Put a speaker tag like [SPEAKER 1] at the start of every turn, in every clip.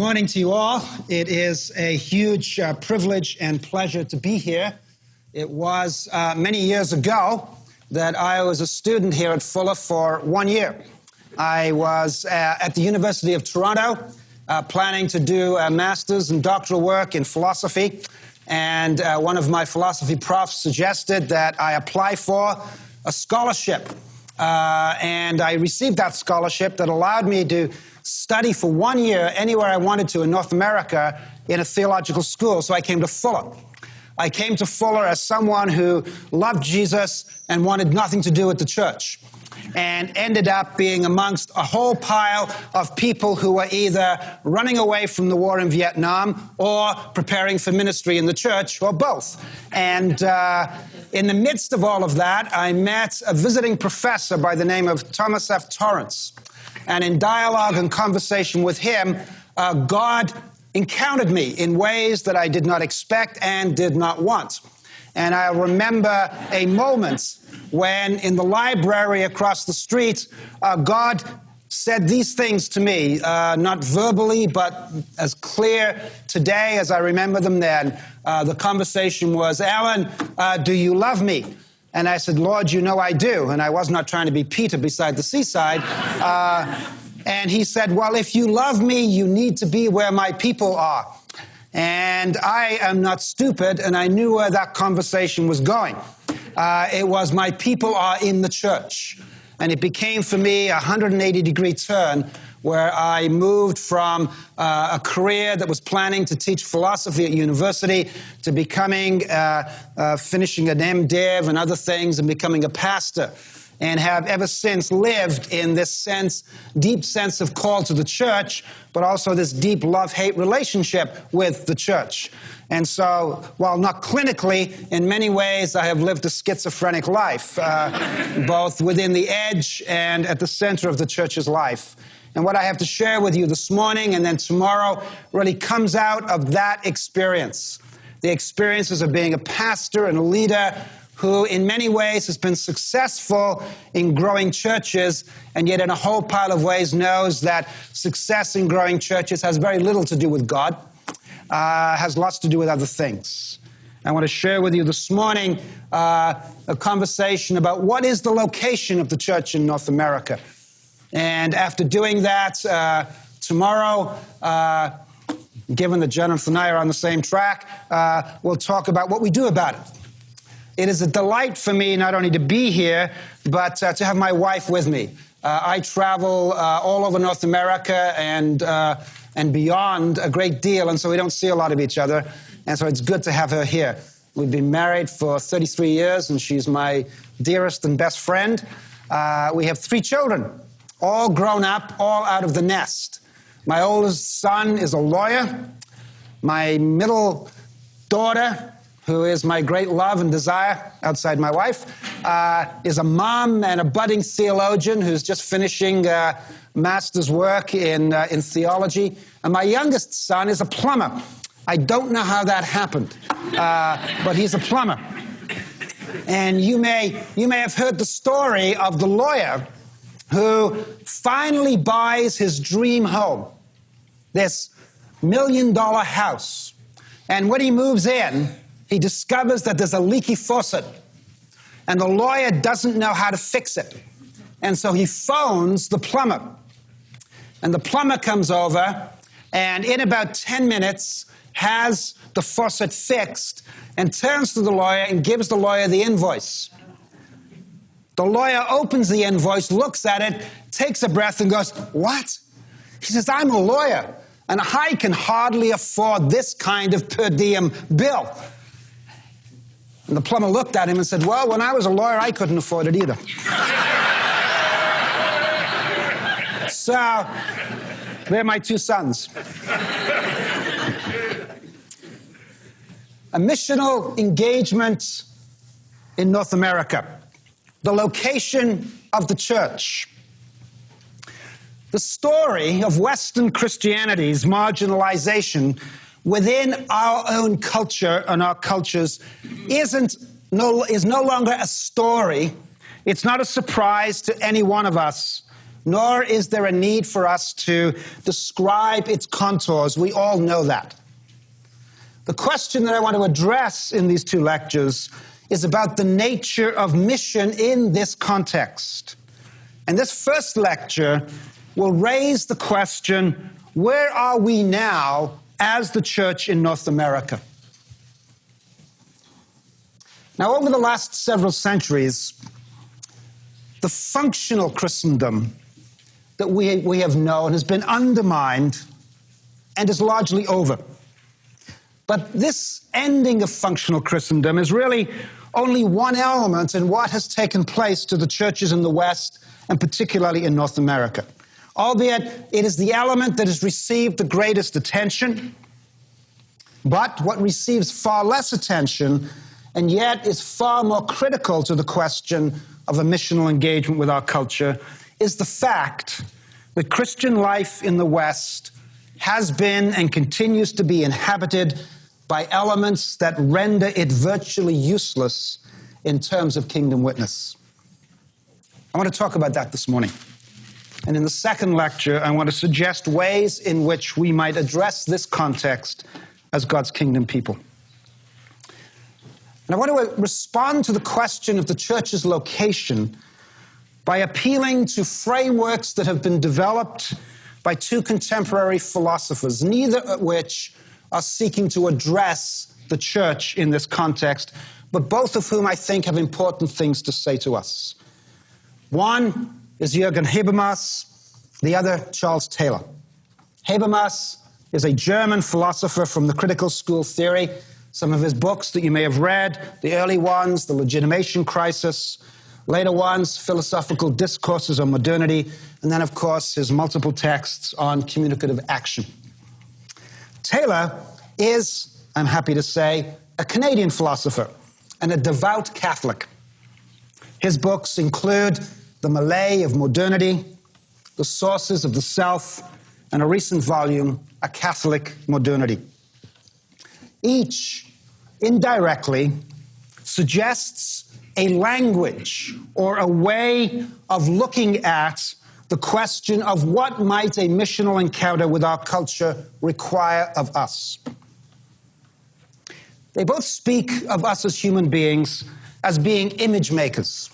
[SPEAKER 1] morning to you all. It is a huge privilege and pleasure to be here. It was many years ago that I was a student here at Fuller for 1 year. I was at the University of Toronto planning to do a master's and doctoral work in philosophy, and one of my philosophy profs suggested that I apply for a scholarship. And I received that scholarship that allowed me to study for 1 year anywhere I wanted to in North America in a theological school. So I came to Fuller. I came to Fuller as someone who loved Jesus and wanted nothing to do with the church, and ended up being amongst a whole pile of people who were either running away from the war in Vietnam or preparing for ministry in the church, or both. And in the midst of all of that, I met a visiting professor by the name of Thomas F. Torrance. And in dialogue and conversation with him, God encountered me in ways that I did not expect and did not want. And I remember a moment when in the library across the street, God said these things to me, not verbally, but as clear today as I remember them then. The conversation was, "Alan, do you love me?" And I said, "Lord, you know I do." And I was not trying to be Peter beside the seaside. And he said, "Well, if you love me, you need to be where my people are." And I am not stupid, and I knew where that conversation was going. It was my people are in the church. And it became for me a 180-degree turn, where I moved from a career that was planning to teach philosophy at university to becoming, finishing an MDiv and other things and becoming a pastor, and have ever since lived in this deep sense of call to the church, but also this deep love-hate relationship with the church. And so, while not clinically, in many ways I have lived a schizophrenic life, both within the edge and at the center of the church's life. And what I have to share with you this morning and then tomorrow really comes out of that experience. The experiences of being a pastor and a leader who in many ways has been successful in growing churches, and yet in a whole pile of ways knows that success in growing churches has very little to do with God, has lots to do with other things. I want to share with you this morning a conversation about what is the location of the church in North America. And after doing that, tomorrow, given that Jonathan and I are on the same track, we'll talk about what we do about it. It is a delight for me not only to be here, but to have my wife with me. I travel all over North America and beyond a great deal, and so we don't see a lot of each other. And so it's good to have her here. We've been married for 33 years, and she's my dearest and best friend. We have 3 children, all grown up, all out of the nest. My oldest son is a lawyer. My middle daughter, who is my great love and desire outside my wife, is a mom and a budding theologian who's just finishing master's work in theology. And my youngest son is a plumber. I don't know how that happened, but he's a plumber. And you may have heard the story of the lawyer who finally buys his dream home, this $1 million house. And when he moves in, he discovers that there's a leaky faucet, and the lawyer doesn't know how to fix it. And so he phones the plumber. And the plumber comes over, and in about 10 minutes has the faucet fixed, and turns to the lawyer and gives the lawyer the invoice. The lawyer opens the invoice, looks at it, takes a breath, and goes, "What?" He says, "I'm a lawyer, and I can hardly afford this kind of per diem bill." And the plumber looked at him and said, "Well, when I was a lawyer, I couldn't afford it either." So, they're my 2 sons. A missional engagement in North America. The location of the church. The story of Western Christianity's marginalization within our own culture and our cultures is no longer a story. It's not a surprise to any one of us nor is there a need for us to describe its contours. We all know that. The question that I want to address in these two lectures is about the nature of mission in this context. And this first lecture will raise the question, where are we now as the church in North America? Now, over the last several centuries, the functional Christendom that we have known has been undermined and is largely over. But this ending of functional Christendom is really only one element in what has taken place to the churches in the West, and particularly in North America. Albeit, it is the element that has received the greatest attention, but what receives far less attention, and yet is far more critical to the question of a missional engagement with our culture, is the fact that Christian life in the West has been and continues to be inhabited by elements that render it virtually useless in terms of kingdom witness. I want to talk about that this morning. And in the second lecture, I want to suggest ways in which we might address this context as God's kingdom people. And I want to respond to the question of the church's location by appealing to frameworks that have been developed by two contemporary philosophers, neither of which are seeking to address the church in this context, but both of whom I think have important things to say to us. One is Jürgen Habermas, the other Charles Taylor. Habermas is a German philosopher from the critical school theory. Some of his books that you may have read, the early ones, The Legitimation Crisis, later ones, Philosophical Discourses on Modernity, and then, of course, his multiple texts on communicative action. Taylor is, I'm happy to say, a Canadian philosopher and a devout Catholic. His books include The Malay of Modernity, The Sources of the Self, and a recent volume, A Catholic Modernity. Each, indirectly, suggests a language or a way of looking at the question of what might a missional encounter with our culture require of us. They both speak of us as human beings as being image makers,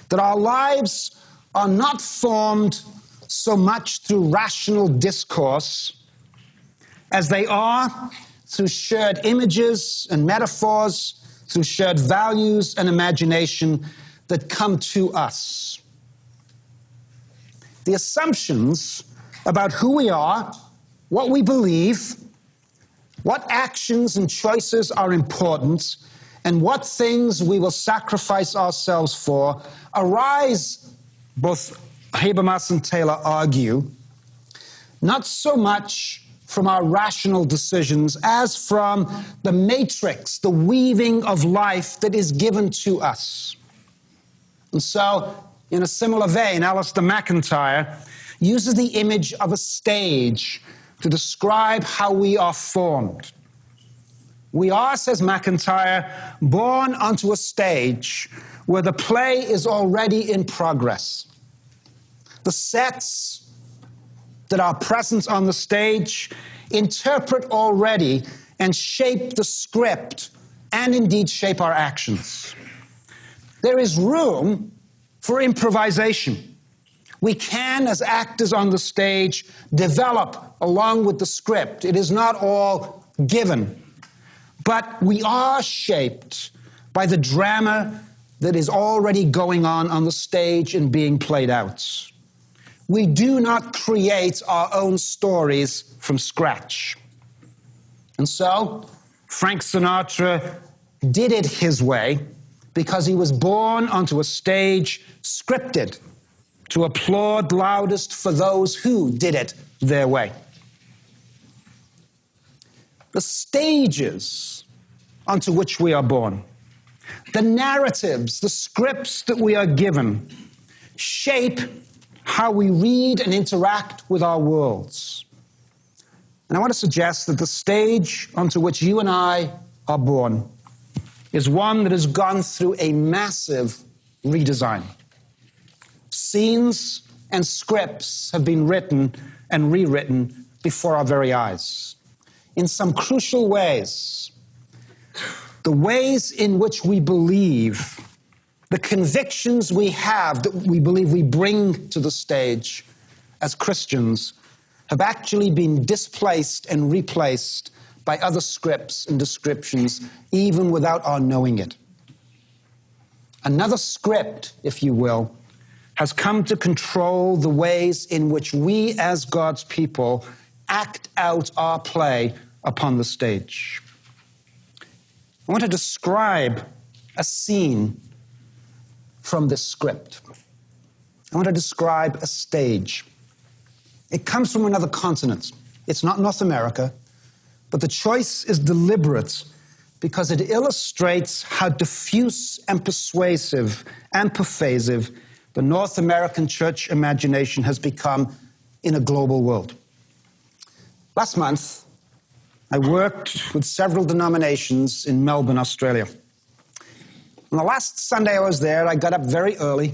[SPEAKER 1] that our lives are not formed so much through rational discourse as they are through shared images and metaphors, through shared values and imagination that come to us. The assumptions about who we are, what we believe, what actions and choices are important, and what things we will sacrifice ourselves for arise, both Habermas and Taylor argue, not so much from our rational decisions as from the matrix, the weaving of life that is given to us. And so, in a similar vein, Alistair McIntyre uses the image of a stage to describe how we are formed. We are, says McIntyre, born onto a stage where the play is already in progress. The sets that are present on the stage interpret already and shape the script and indeed shape our actions. There is room for improvisation. We can, as actors on the stage, develop along with the script. It is not all given. But we are shaped by the drama that is already going on the stage and being played out. We do not create our own stories from scratch. And so, Frank Sinatra did it his way because he was born onto a stage scripted to applaud loudest for those who did it their way. The stages onto which we are born, the narratives, the scripts that we are given, shape how we read and interact with our worlds. And I want to suggest that the stage onto which you and I are born is one that has gone through a massive redesign. Scenes and scripts have been written and rewritten before our very eyes. In some crucial ways, the ways in which we believe, the convictions we have that we believe we bring to the stage as Christians have actually been displaced and replaced by other scripts and descriptions, even without our knowing it. Another script, if you will, has come to control the ways in which we as God's people act out our play upon the stage. I want to describe a scene from this script. I want to describe a stage. It comes from another continent. It's not North America, but the choice is deliberate because it illustrates how diffuse and persuasive and pervasive the North American church imagination has become in a global world. Last month, I worked with several denominations in Melbourne, Australia. On the last Sunday I was there, I got up very early,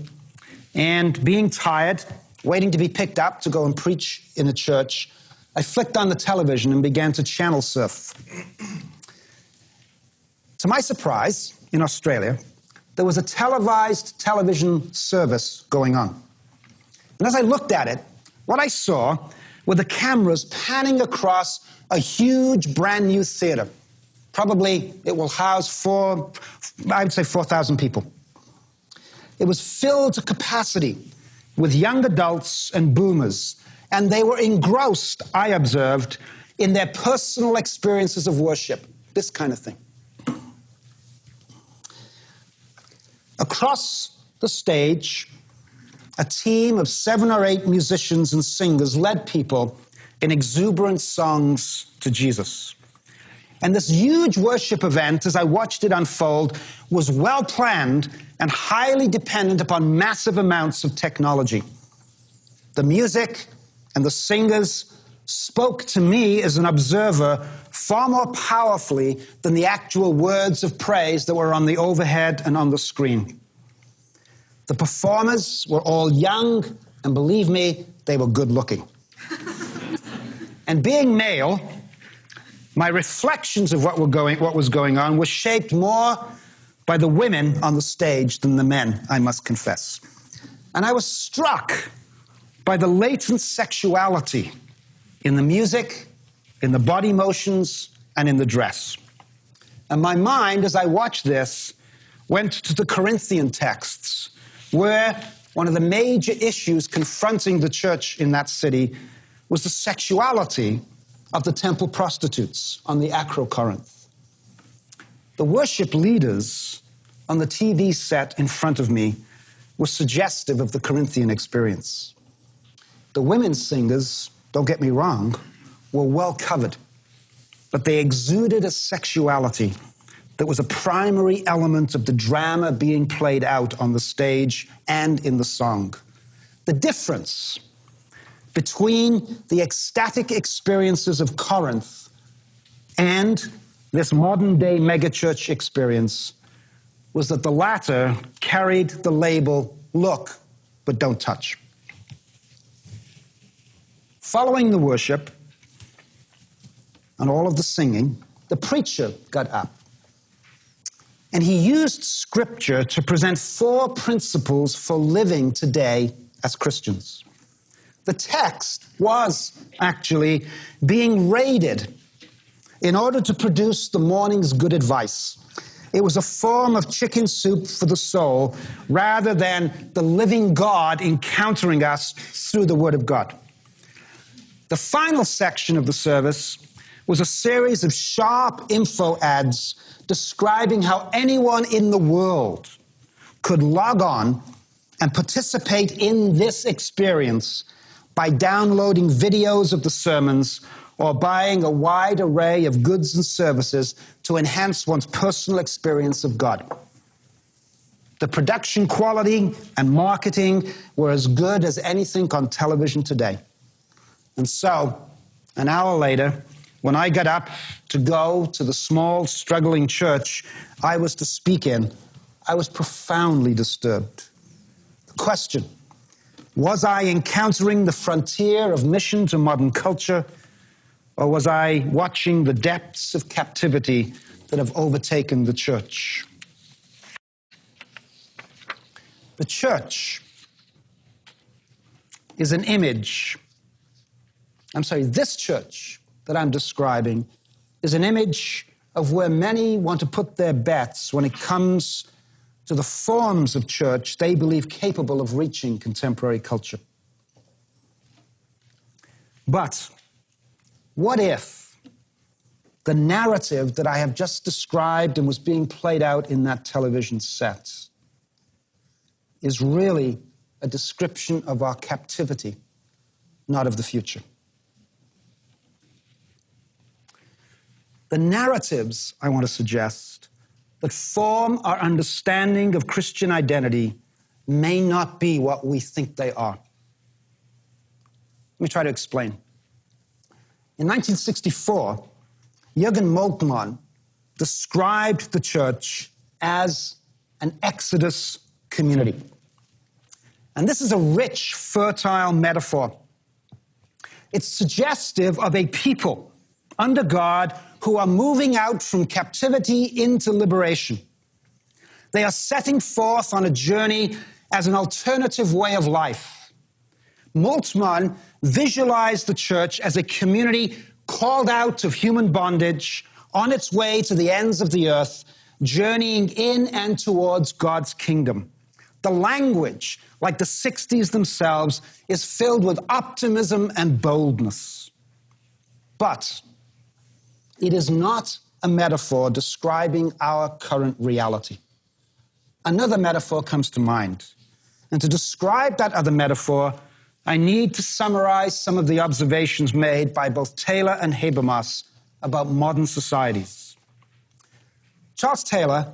[SPEAKER 1] and being tired, waiting to be picked up to go and preach in a church, I flicked on the television and began to channel surf. To my surprise, in Australia, there was a televised television service going on. And as I looked at it, what I saw were the cameras panning across a huge brand new theater. Probably it will house I would say 4,000 people. It was filled to capacity with young adults and boomers, and they were engrossed, I observed, in their personal experiences of worship, this kind of thing. Across the stage, a team of 7 or 8 musicians and singers led people in exuberant songs to Jesus. And this huge worship event, as I watched it unfold, was well planned and highly dependent upon massive amounts of technology. The music and the singers spoke to me as an observer far more powerfully than the actual words of praise that were on the overhead and on the screen. The performers were all young, and believe me, they were good looking. And being male, my reflections of what was going on were shaped more by the women on the stage than the men, I must confess. And I was struck by the latent sexuality in the music, in the body motions, and in the dress. And my mind, as I watched this, went to the Corinthian texts, where one of the major issues confronting the church in that city was the sexuality of the temple prostitutes on the Acrocorinth. The worship leaders on the TV set in front of me were suggestive of the Corinthian experience. The women singers, don't get me wrong, were well covered, but they exuded a sexuality that was a primary element of the drama being played out on the stage and in the song. The difference between the ecstatic experiences of Corinth and this modern-day megachurch experience was that the latter carried the label, look, but don't touch. Following the worship and all of the singing, the preacher got up. And he used Scripture to present 4 principles for living today as Christians. The text was actually being raided in order to produce the morning's good advice. It was a form of chicken soup for the soul rather than the living God encountering us through the Word of God. The final section of the service was a series of sharp info ads describing how anyone in the world could log on and participate in this experience by downloading videos of the sermons or buying a wide array of goods and services to enhance one's personal experience of God. The production quality and marketing were as good as anything on television today. And so, an hour later, when I got up to go to the small, struggling church I was to speak in, I was profoundly disturbed. The question, Was I encountering the frontier of mission to modern culture, or was I watching the depths of captivity that have overtaken the church? The church is an image. This church that I'm describing is an image of where many want to put their bets when it comes to the forms of church they believe capable of reaching contemporary culture. But what if the narrative that I have just described and was being played out in that television set is really a description of our captivity, not of the future? The narratives, I want to suggest, that form our understanding of Christian identity may not be what we think they are. Let me try to explain. In 1964, Jürgen Moltmann described the church as an Exodus community. And this is a rich, fertile metaphor. It's suggestive of a people under God who are moving out from captivity into liberation. They are setting forth on a journey as an alternative way of life. Moltmann visualized the church as a community called out of human bondage on its way to the ends of the earth, journeying in and towards God's kingdom. The language, like the 60s themselves, is filled with optimism and boldness. But it is not a metaphor describing our current reality. Another metaphor comes to mind. And to describe that other metaphor, I need to summarize some of the observations made by both Taylor and Habermas about modern societies. Charles Taylor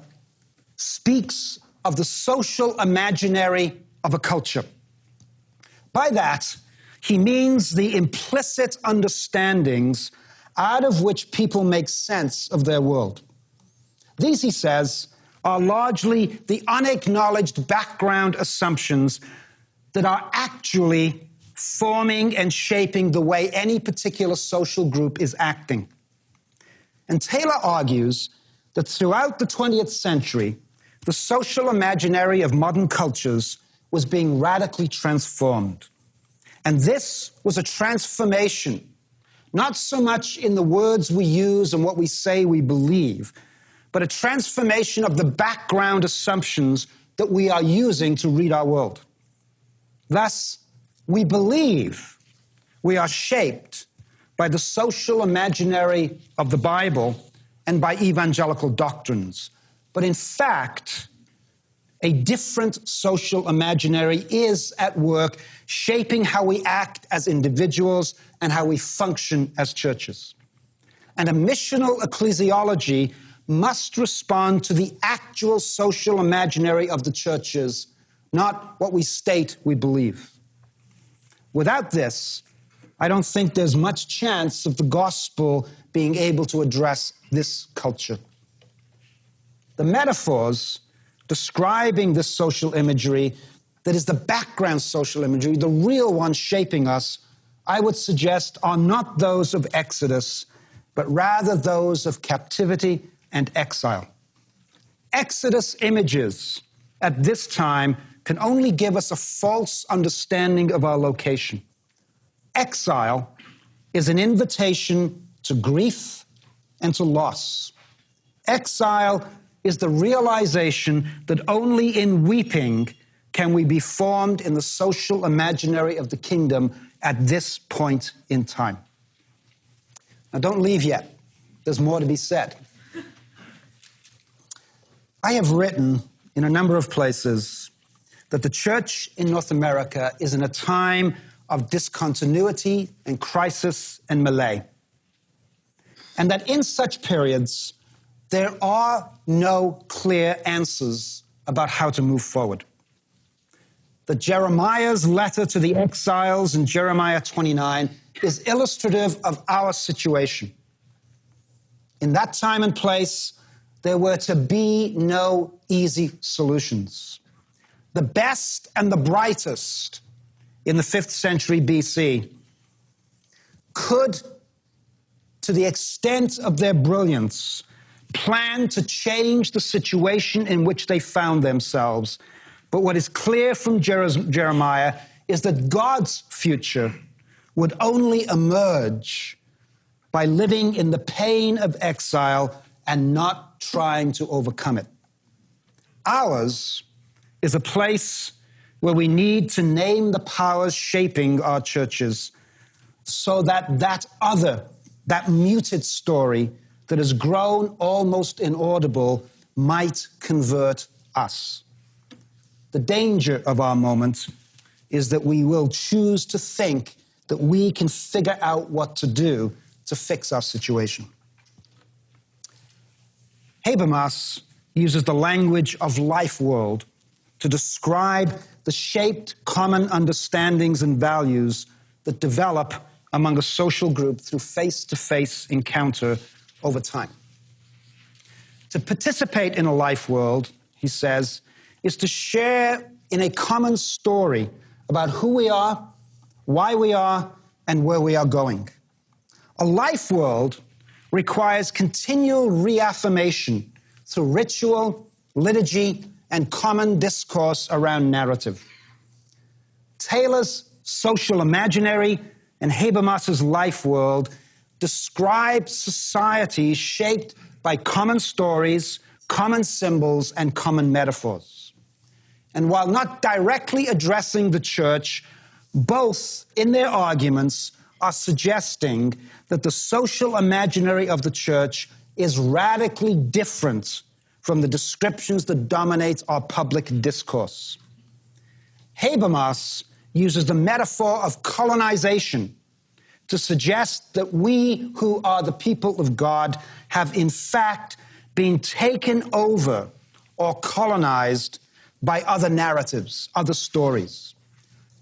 [SPEAKER 1] speaks of the social imaginary of a culture. By that, he means the implicit understandings out of which people make sense of their world. These, he says, are largely the unacknowledged background assumptions that are actually forming and shaping the way any particular social group is acting. And Taylor argues that throughout the 20th century, the social imaginary of modern cultures was being radically transformed. And this was a transformation, not so much in the words we use and what we say we believe, but a transformation of the background assumptions that we are using to read our world. Thus, we believe we are shaped by the social imaginary of the Bible and by evangelical doctrines. But in fact, a different social imaginary is at work, shaping how we act as individuals and how we function as churches. And a missional ecclesiology must respond to the actual social imaginary of the churches, not what we state we believe. Without this, I don't think there's much chance of the gospel being able to address this culture. The metaphors describing this social imagery that is the background social imagery, the real ones shaping us, I would suggest are not those of Exodus, but rather those of captivity and exile. Exodus images at this time can only give us a false understanding of our location. Exile is an invitation to grief and to loss. Exile is the realization that only in weeping can we be formed in the social imaginary of the kingdom at this point in time. Now, don't leave yet. There's more to be said. I have written in a number of places that the church in North America is in a time of discontinuity and crisis and melee. And that in such periods, there are no clear answers about how to move forward. That Jeremiah's letter to the exiles in Jeremiah 29 is illustrative of our situation. In that time and place, there were to be no easy solutions. The best and the brightest in the 5th century BC could, to the extent of their brilliance, plan to change the situation in which they found themselves. But what is clear from Jeremiah is that God's future would only emerge by living in the pain of exile and not trying to overcome it. Ours is a place where we need to name the powers shaping our churches so that that muted story that has grown almost inaudible might convert us. The danger of our moment is that we will choose to think that we can figure out what to do to fix our situation. Habermas uses the language of life world to describe the shaped common understandings and values that develop among a social group through face-to-face encounter over time. To participate in a life world, he says, is to share in a common story about who we are, why we are, and where we are going. A life world requires continual reaffirmation through ritual, liturgy, and common discourse around narrative. Taylor's social imaginary and Habermas's life world describe societies shaped by common stories, common symbols, and common metaphors. And while not directly addressing the church, both in their arguments are suggesting that the social imaginary of the church is radically different from the descriptions that dominate our public discourse. Habermas uses the metaphor of colonization to suggest that we who are the people of God have in fact been taken over or colonized by other narratives, other stories.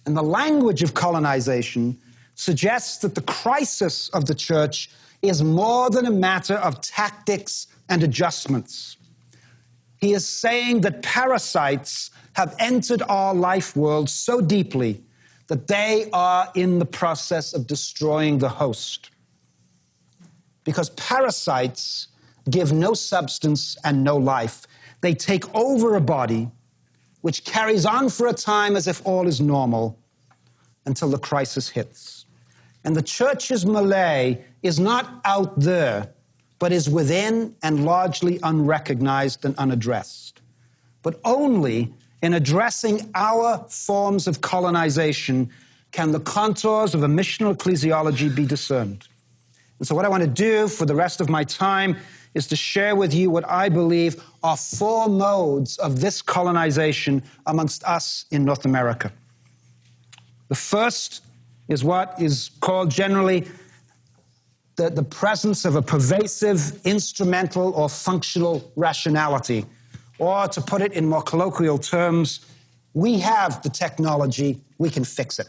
[SPEAKER 1] And the language of colonization suggests that the crisis of the church is more than a matter of tactics and adjustments. He is saying that parasites have entered our life world so deeply that they are in the process of destroying the host. Because parasites give no substance and no life. They take over a body, which carries on for a time as if all is normal until the crisis hits. And the church's malay is not out there, but is within and largely unrecognized and unaddressed. But only in addressing our forms of colonization can the contours of a missional ecclesiology be discerned. And so what I want to do for the rest of my time is to share with you what I believe are 4 modes of this colonization amongst us in North America. The first is what is called generally the presence of a pervasive, instrumental, or functional rationality. Or to put it in more colloquial terms, we have the technology, we can fix it.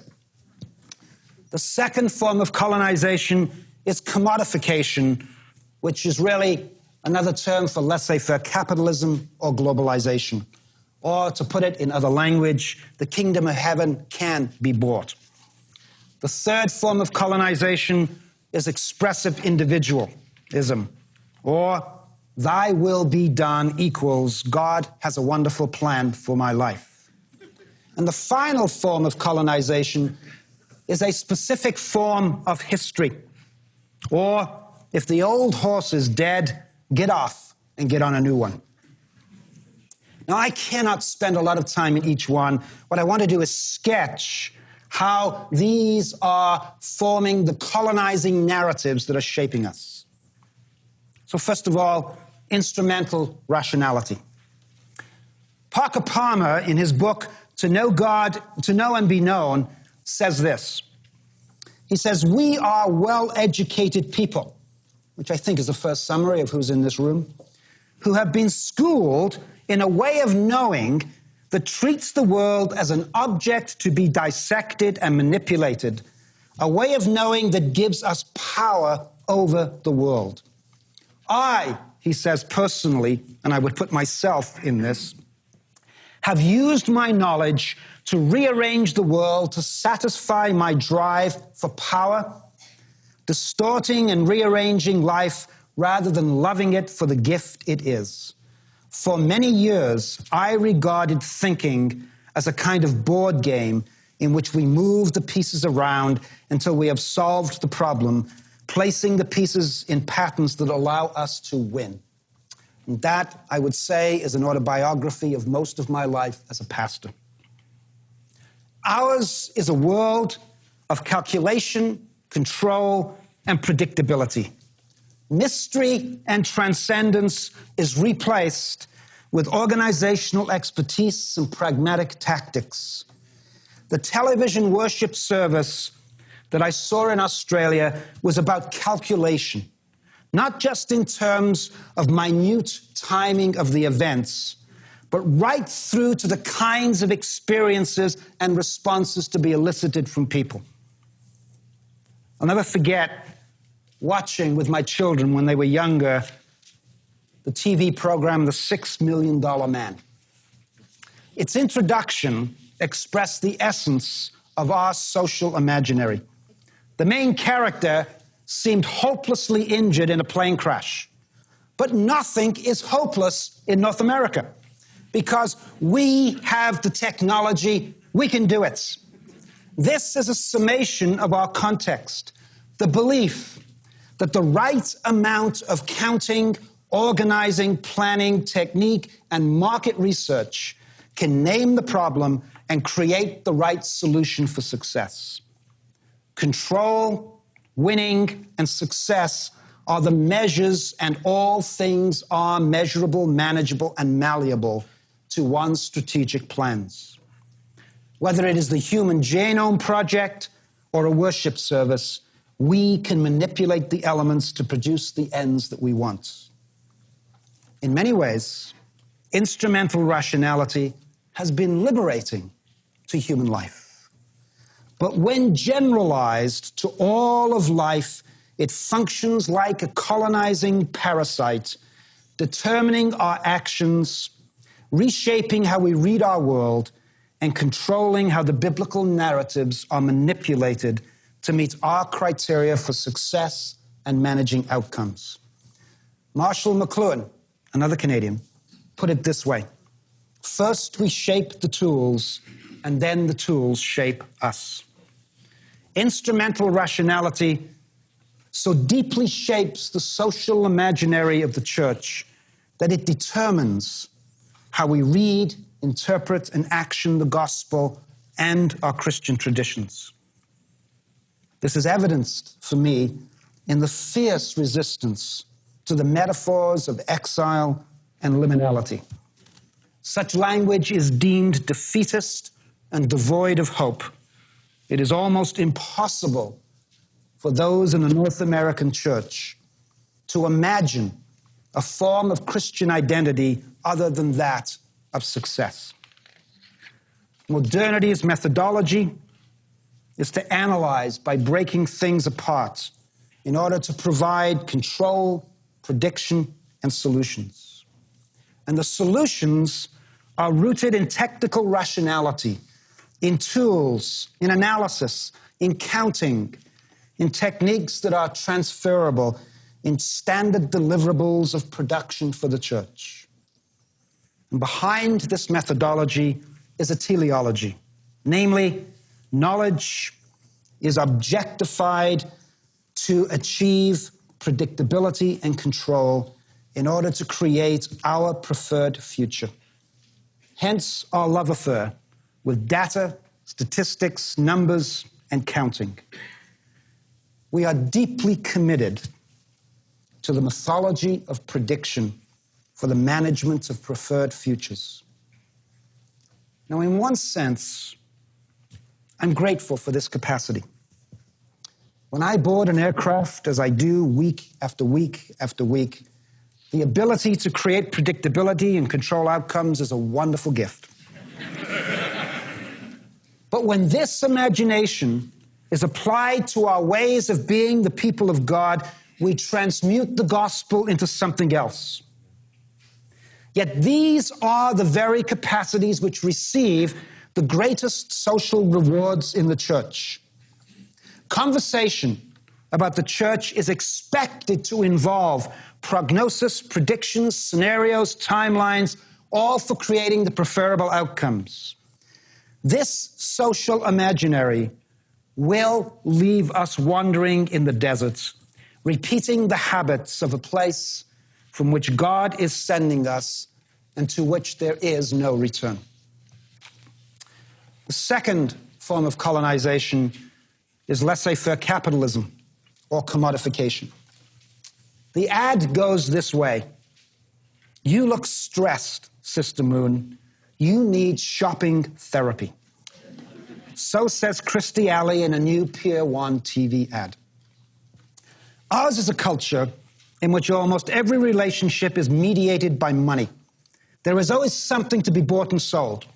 [SPEAKER 1] The second form of colonization is commodification, which is really another term for laissez-faire capitalism or globalization. Or to put it in other language, the kingdom of heaven can be bought. The third form of colonization is expressive individualism, or thy will be done equals God has a wonderful plan for my life. And the final form of colonization is a specific form of history, or if the old horse is dead, get off and get on a new one. Now, I cannot spend a lot of time in each one. What I want to do is sketch how these are forming the colonizing narratives that are shaping us. So first of all, instrumental rationality. Parker Palmer, in his book, To Know God, To Know and Be Known, says this. He says, we are well-educated people, which I think is the first summary of who's in this room, who have been schooled in a way of knowing that treats the world as an object to be dissected and manipulated, a way of knowing that gives us power over the world. I, he says personally, and I would put myself in this, have used my knowledge to rearrange the world to satisfy my drive for power, distorting and rearranging life rather than loving it for the gift it is. For many years, I regarded thinking as a kind of board game in which we move the pieces around until we have solved the problem, placing the pieces in patterns that allow us to win. And that, I would say, is an autobiography of most of my life as a pastor. Ours is a world of calculation, control, and predictability. Mystery and transcendence is replaced with organizational expertise and pragmatic tactics. The television worship service that I saw in Australia was about calculation, not just in terms of minute timing of the events, but right through to the kinds of experiences and responses to be elicited from people. I'll never forget watching with my children when they were younger the TV program The $6 Million Man. Its introduction expressed the essence of our social imaginary. The main character seemed hopelessly injured in a plane crash. But nothing is hopeless in North America because we have the technology, we can do it. This is a summation of our context, the belief that the right amount of counting, organizing, planning, technique, and market research can name the problem and create the right solution for success. Control, winning, and success are the measures, and all things are measurable, manageable, and malleable to one's strategic plans. Whether it is the Human Genome Project or a worship service, we can manipulate the elements to produce the ends that we want. In many ways, instrumental rationality has been liberating to human life. But when generalized to all of life, it functions like a colonizing parasite, determining our actions, reshaping how we read our world, and controlling how the biblical narratives are manipulated to meet our criteria for success and managing outcomes. Marshall McLuhan, another Canadian, put it this way: first we shape the tools, and then the tools shape us. Instrumental rationality so deeply shapes the social imaginary of the church that it determines how we read, interpret, and action the gospel and our Christian traditions. This is evidenced for me in the fierce resistance to the metaphors of exile and liminality. Such language is deemed defeatist and devoid of hope. It is almost impossible for those in the North American church to imagine a form of Christian identity other than that of success. Modernity's methodology is to analyze by breaking things apart in order to provide control, prediction, and solutions. And the solutions are rooted in technical rationality, in tools, in analysis, in counting, in techniques that are transferable, in standard deliverables of production for the church. And behind this methodology is a teleology, namely, knowledge is objectified to achieve predictability and control in order to create our preferred future. Hence our love affair with data, statistics, numbers, and counting. We are deeply committed to the mythology of prediction for the management of preferred futures. Now, in one sense, I'm grateful for this capacity. When I board an aircraft, as I do week after week after week, the ability to create predictability and control outcomes is a wonderful gift. But when this imagination is applied to our ways of being the people of God, we transmute the gospel into something else. Yet these are the very capacities which receive the greatest social rewards in the church. Conversation about the church is expected to involve prognosis, predictions, scenarios, timelines, all for creating the preferable outcomes. This social imaginary will leave us wandering in the desert, repeating the habits of a place from which God is sending us and to which there is no return. The second form of colonization is laissez-faire capitalism, or commodification. The ad goes this way: "You look stressed, Sister Moon. You need shopping therapy." So says Christy Alley in a new Pier 1 TV ad. Ours is a culture in which almost every relationship is mediated by money. There is always something to be bought and sold.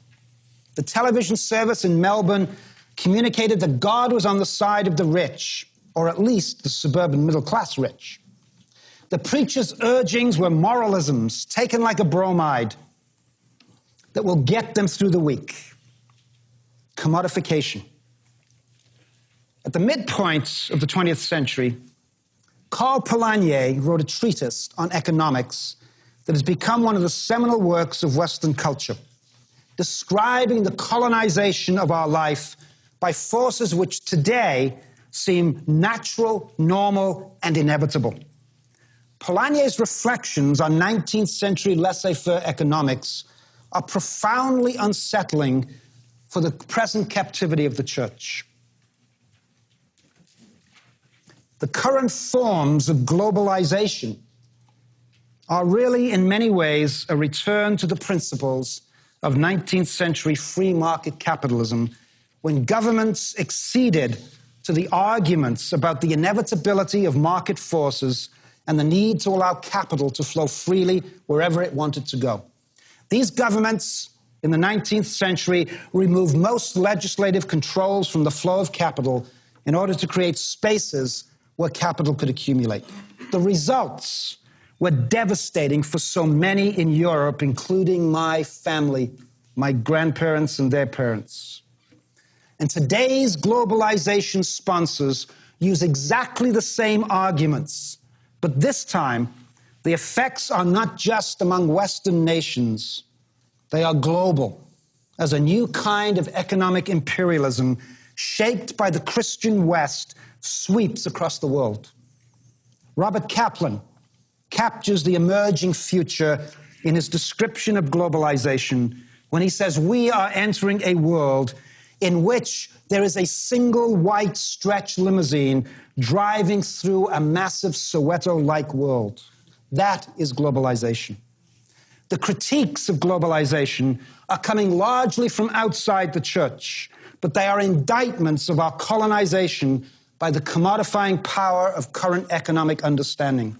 [SPEAKER 1] The television service in Melbourne communicated that God was on the side of the rich, or at least the suburban middle-class rich. The preacher's urgings were moralisms taken like a bromide that will get them through the week. Commodification. At the midpoint of the 20th century, Karl Polanyi wrote a treatise on economics that has become one of the seminal works of Western culture, describing the colonization of our life by forces which today seem natural, normal, and inevitable. Polanyi's reflections on 19th century laissez-faire economics are profoundly unsettling for the present captivity of the church. The current forms of globalization are really, in many ways, a return to the principles of 19th century free market capitalism, when governments acceded to the arguments about the inevitability of market forces and the need to allow capital to flow freely wherever it wanted to go. These governments in the 19th century removed most legislative controls from the flow of capital in order to create spaces where capital could accumulate. The results were devastating for so many in Europe, including my family, my grandparents and their parents. And today's globalization sponsors use exactly the same arguments, but this time the effects are not just among Western nations, they are global, as a new kind of economic imperialism shaped by the Christian West sweeps across the world. Robert Kaplan captures the emerging future in his description of globalization when he says, "We are entering a world in which there is a single white stretch limousine driving through a massive Soweto-like world." That is globalization. The critiques of globalization are coming largely from outside the church, but they are indictments of our colonization by the commodifying power of current economic understanding.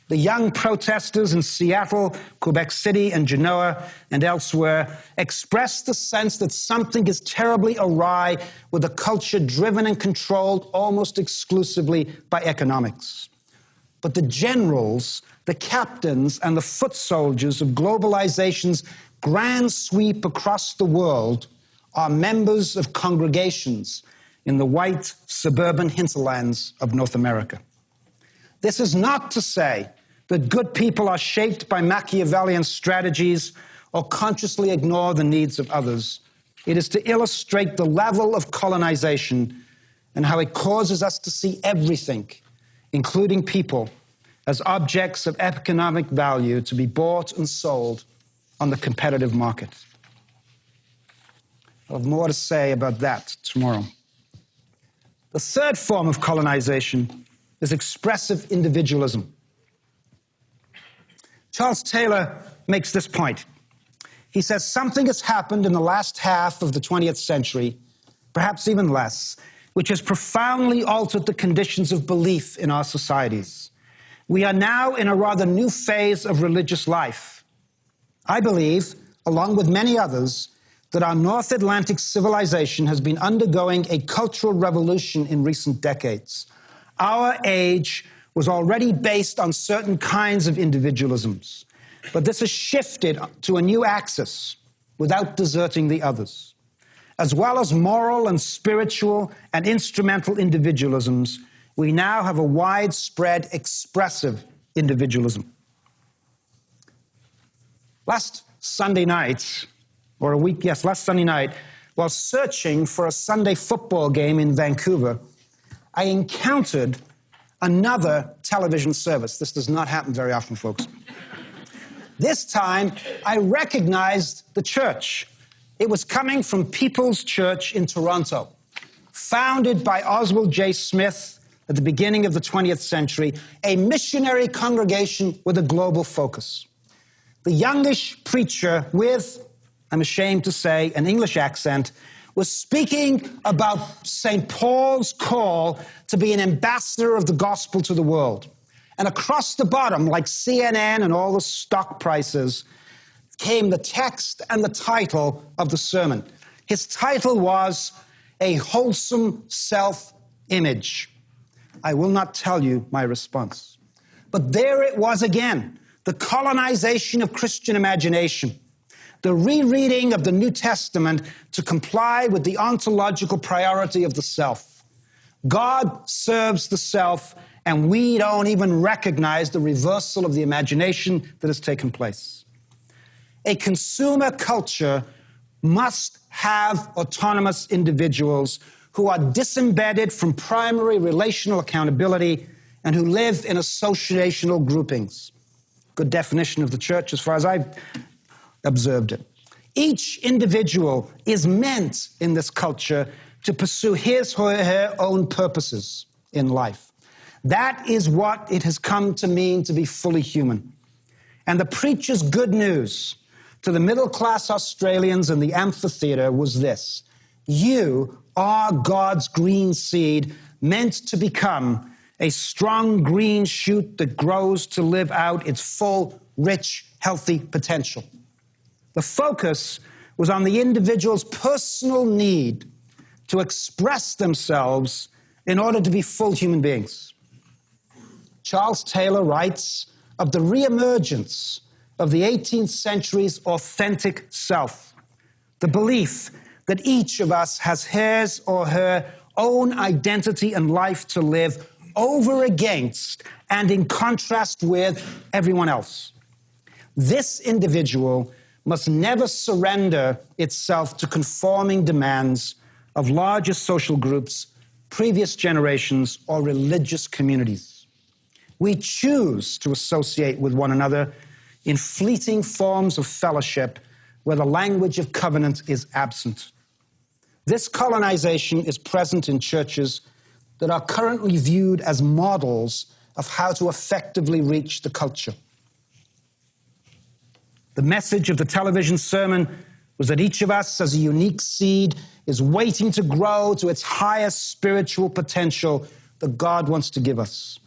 [SPEAKER 1] The young protesters in Seattle, Quebec City, and Genoa, and elsewhere expressed the sense that something is terribly awry with a culture driven and controlled almost exclusively by economics. But the generals, the captains, and the foot soldiers of globalization's grand sweep across the world are members of congregations in the white suburban hinterlands of North America. This is not to say that good people are shaped by Machiavellian strategies or consciously ignore the needs of others. It is to illustrate the level of colonization and how it causes us to see everything, including people, as objects of economic value to be bought and sold on the competitive market. I'll have more to say about that tomorrow. The third form of colonization is expressive individualism. Charles Taylor makes this point. He says, something has happened in the last half of the 20th century, perhaps even less, which has profoundly altered the conditions of belief in our societies. We are now in a rather new phase of religious life. I believe, along with many others, that our North Atlantic civilization has been undergoing a cultural revolution in recent decades. Our age was already based on certain kinds of individualisms. But this has shifted to a new axis without deserting the others. As well as moral and spiritual and instrumental individualisms, we now have a widespread expressive individualism. Last Sunday night, while searching for a Sunday football game in Vancouver, I encountered another television service. This does not happen very often, folks. This time, I recognized the church. It was coming from People's Church in Toronto, founded by Oswald J. Smith at the beginning of the 20th century, a missionary congregation with a global focus. The youngish preacher with, I'm ashamed to say, an English accent, was speaking about St. Paul's call to be an ambassador of the gospel to the world. And across the bottom, like CNN and all the stock prices, came the text and the title of the sermon. His title was A Wholesome Self-Image. I will not tell you my response. But there it was again, the colonization of Christian imagination, the rereading of the New Testament to comply with the ontological priority of the self. God serves the self, and we don't even recognize the reversal of the imagination that has taken place. A consumer culture must have autonomous individuals who are disembedded from primary relational accountability and who live in associational groupings. Good definition of the church as far as I've observed it. Each individual is meant in this culture to pursue his or her own purposes in life. That is what it has come to mean to be fully human. And the preacher's good news to the middle-class Australians in the amphitheater was this: you are God's green seed meant to become a strong green shoot that grows to live out its full, rich, healthy potential. The focus was on the individual's personal need to express themselves in order to be full human beings. Charles Taylor writes of the reemergence of the 18th century's authentic self, the belief that each of us has his or her own identity and life to live over against and in contrast with everyone else. This individual must never surrender itself to conforming demands of larger social groups, previous generations, or religious communities. We choose to associate with one another in fleeting forms of fellowship where the language of covenant is absent. This colonization is present in churches that are currently viewed as models of how to effectively reach the culture. The message of the television sermon was that each of us, as a unique seed, is waiting to grow to its highest spiritual potential that God wants to give us.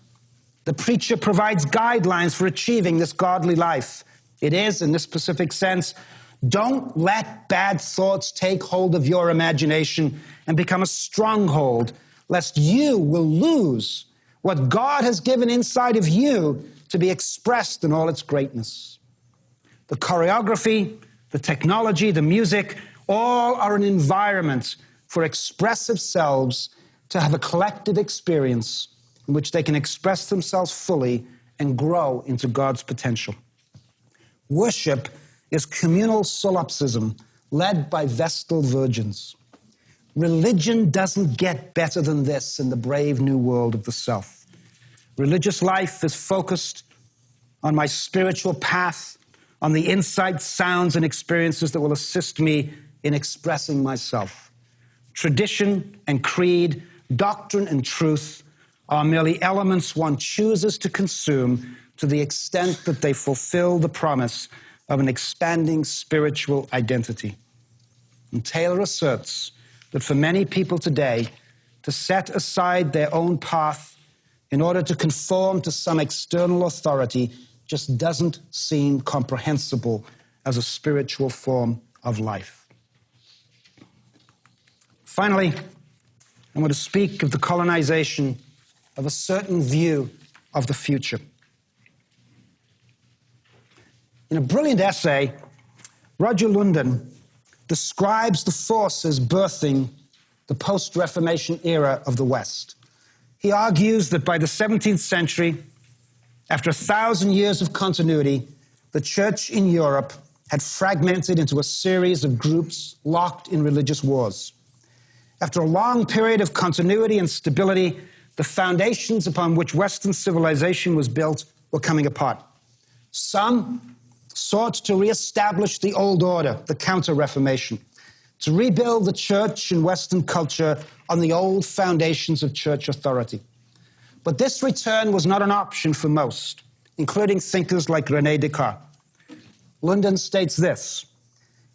[SPEAKER 1] The preacher provides guidelines for achieving this godly life. It is, in this specific sense, don't let bad thoughts take hold of your imagination and become a stronghold, lest you will lose what God has given inside of you to be expressed in all its greatness. The choreography, the technology, the music, all are an environment for expressive selves to have a collective experience in which they can express themselves fully and grow into God's potential. Worship is communal solipsism led by Vestal virgins. Religion doesn't get better than this in the brave new world of the self. Religious life is focused on my spiritual path, on the insights, sounds, and experiences that will assist me in expressing myself. Tradition and creed, doctrine and truth are merely elements one chooses to consume to the extent that they fulfill the promise of an expanding spiritual identity. And Taylor asserts that for many people today, to set aside their own path in order to conform to some external authority just doesn't seem comprehensible as a spiritual form of life. Finally, I want to speak of the colonization of a certain view of the future. In a brilliant essay, Roger London describes the forces birthing the post-Reformation era of the West. He argues that by the 17th century, after 1,000 years of continuity, the church in Europe had fragmented into a series of groups locked in religious wars. After a long period of continuity and stability, the foundations upon which Western civilization was built were coming apart. Some sought to reestablish the old order, the Counter-Reformation, to rebuild the church and Western culture on the old foundations of church authority. But this return was not an option for most, including thinkers like René Descartes. London states this: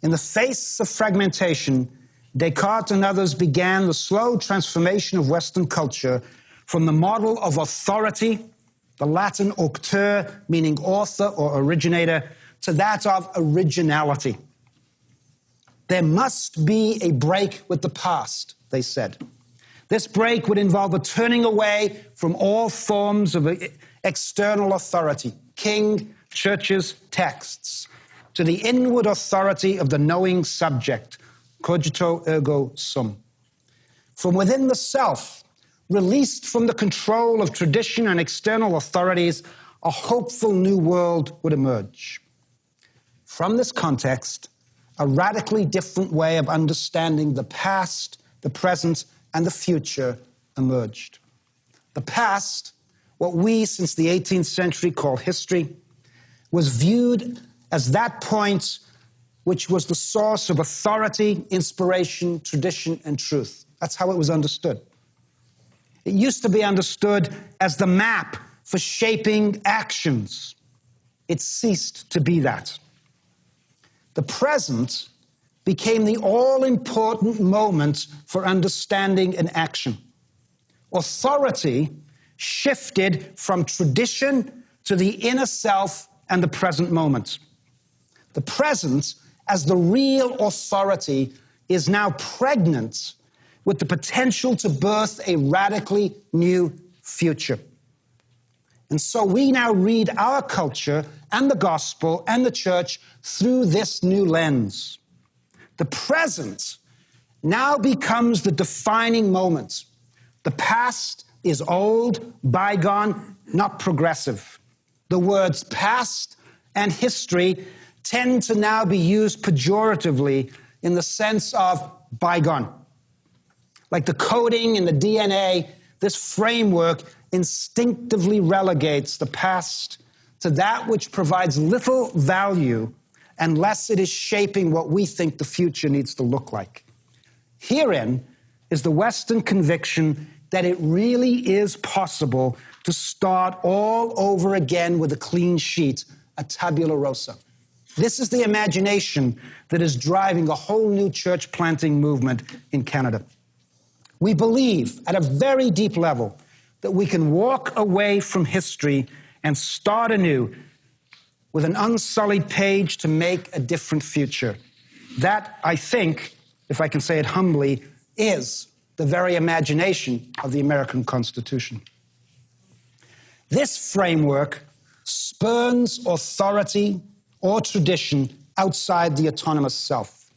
[SPEAKER 1] in the face of fragmentation, Descartes and others began the slow transformation of Western culture from the model of authority, the Latin aucteur, meaning author or originator, to that of originality. There must be a break with the past, they said. This break would involve a turning away from all forms of external authority, king, churches, texts, to the inward authority of the knowing subject, cogito ergo sum. From within the self, released from the control of tradition and external authorities, a hopeful new world would emerge. From this context, a radically different way of understanding the past, the present, and the future emerged. The past, what we since the 18th century call history, was viewed as that point which was the source of authority, inspiration, tradition, and truth. That's how it was understood. It used to be understood as the map for shaping actions. It ceased to be that. The present became the all-important moment for understanding and action. Authority shifted from tradition to the inner self and the present moment. The present, as the real authority, is now pregnant with the potential to birth a radically new future. And so we now read our culture and the gospel and the church through this new lens. The present now becomes the defining moment. The past is old, bygone, not progressive. The words past and history tend to now be used pejoratively in the sense of bygone. Like the coding in the DNA, this framework instinctively relegates the past to that which provides little value unless it is shaping what we think the future needs to look like. Herein is the Western conviction that it really is possible to start all over again with a clean sheet, a tabula rasa. This is the imagination that is driving a whole new church planting movement in Canada. We believe at a very deep level that we can walk away from history and start anew with an unsullied page to make a different future. That, I think, if I can say it humbly, is the very imagination of the American Constitution. This framework spurns authority or tradition outside the autonomous self.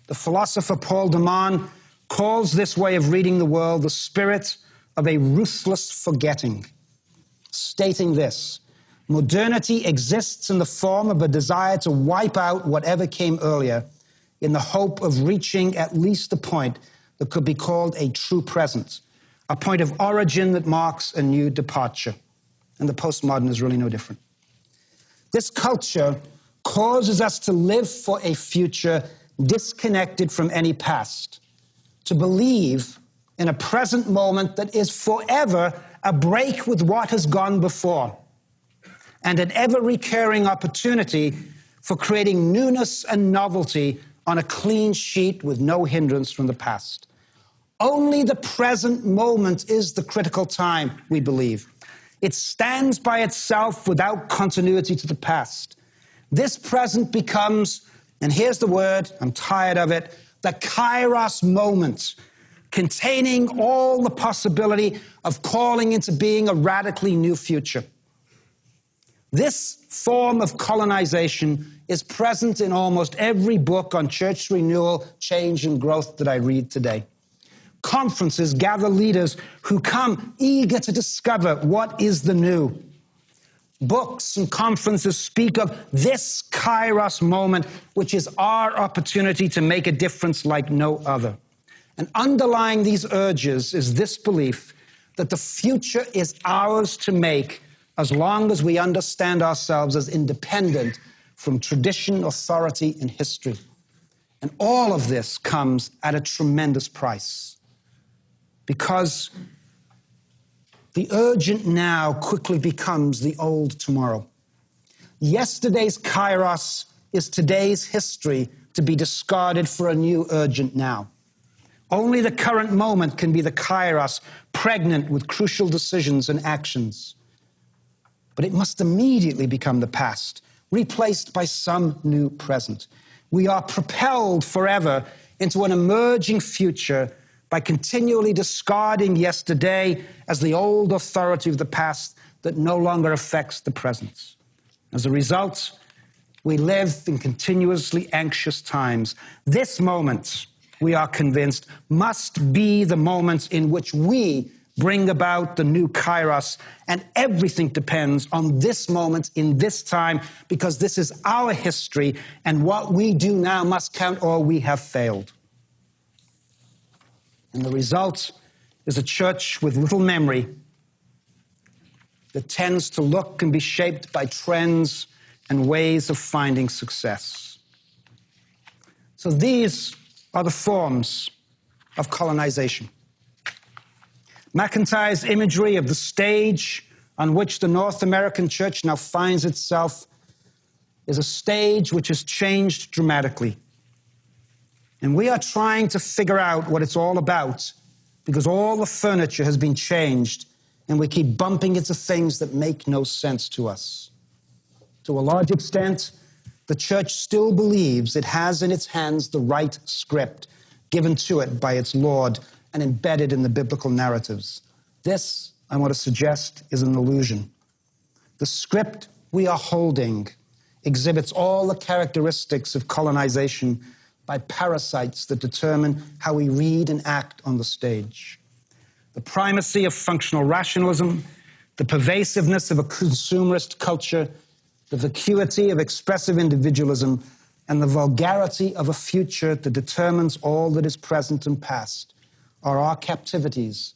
[SPEAKER 1] The philosopher Paul de Man calls this way of reading the world the spirit of a ruthless forgetting, stating this: modernity exists in the form of a desire to wipe out whatever came earlier in the hope of reaching at least a point that could be called a true present, a point of origin that marks a new departure. And the postmodern is really no different. This culture causes us to live for a future disconnected from any past, to believe in a present moment that is forever a break with what has gone before, and an ever-recurring opportunity for creating newness and novelty on a clean sheet with no hindrance from the past. Only the present moment is the critical time, we believe. It stands by itself without continuity to the past. This present becomes, and here's the word, I'm tired of it, the kairos moment, containing all the possibility of calling into being a radically new future. This form of colonization is present in almost every book on church renewal, change, and growth that I read today. Conferences gather leaders who come eager to discover what is the new. Books and conferences speak of this Kairos moment, which is our opportunity to make a difference like no other. And underlying these urges is this belief that the future is ours to make as long as we understand ourselves as independent from tradition, authority, and history. And all of this comes at a tremendous price, because the urgent now quickly becomes the old tomorrow. Yesterday's Kairos is today's history to be discarded for a new urgent now. Only the current moment can be the Kairos, pregnant with crucial decisions and actions. But it must immediately become the past, replaced by some new present. We are propelled forever into an emerging future by continually discarding yesterday as the old authority of the past that no longer affects the present. As a result, we live in continuously anxious times. This moment, we are convinced, must be the moment in which we bring about the new Kairos, and everything depends on this moment in this time, because this is our history, and what we do now must count or we have failed. And the result is a church with little memory that tends to look and be shaped by trends and ways of finding success. So these are the forms of colonization. McIntyre's imagery of the stage on which the North American church now finds itself is a stage which has changed dramatically. And we are trying to figure out what it's all about, because all the furniture has been changed and we keep bumping into things that make no sense to us. To a large extent, the church still believes it has in its hands the right script given to it by its Lord and embedded in the biblical narratives. This, I want to suggest, is an illusion. The script we are holding exhibits all the characteristics of colonization by parasites that determine how we read and act on the stage. The primacy of functional rationalism, the pervasiveness of a consumerist culture, the vacuity of expressive individualism, and the vulgarity of a future that determines all that is present and past are our captivities,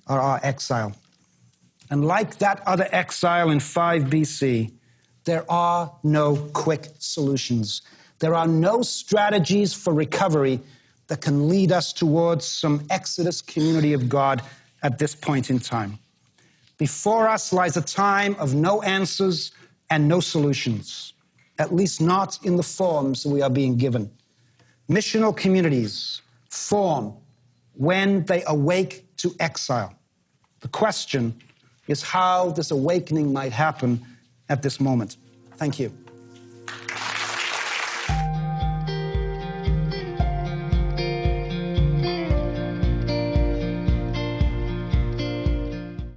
[SPEAKER 1] are our exile. And like that other exile in 5 BC, there are no quick solutions. There are no strategies for recovery that can lead us towards some Exodus community of God at this point in time. Before us lies a time of no answers and no solutions, at least not in the forms that we are being given. Missional communities form when they awake to exile. The question is how this awakening might happen at this moment. Thank you.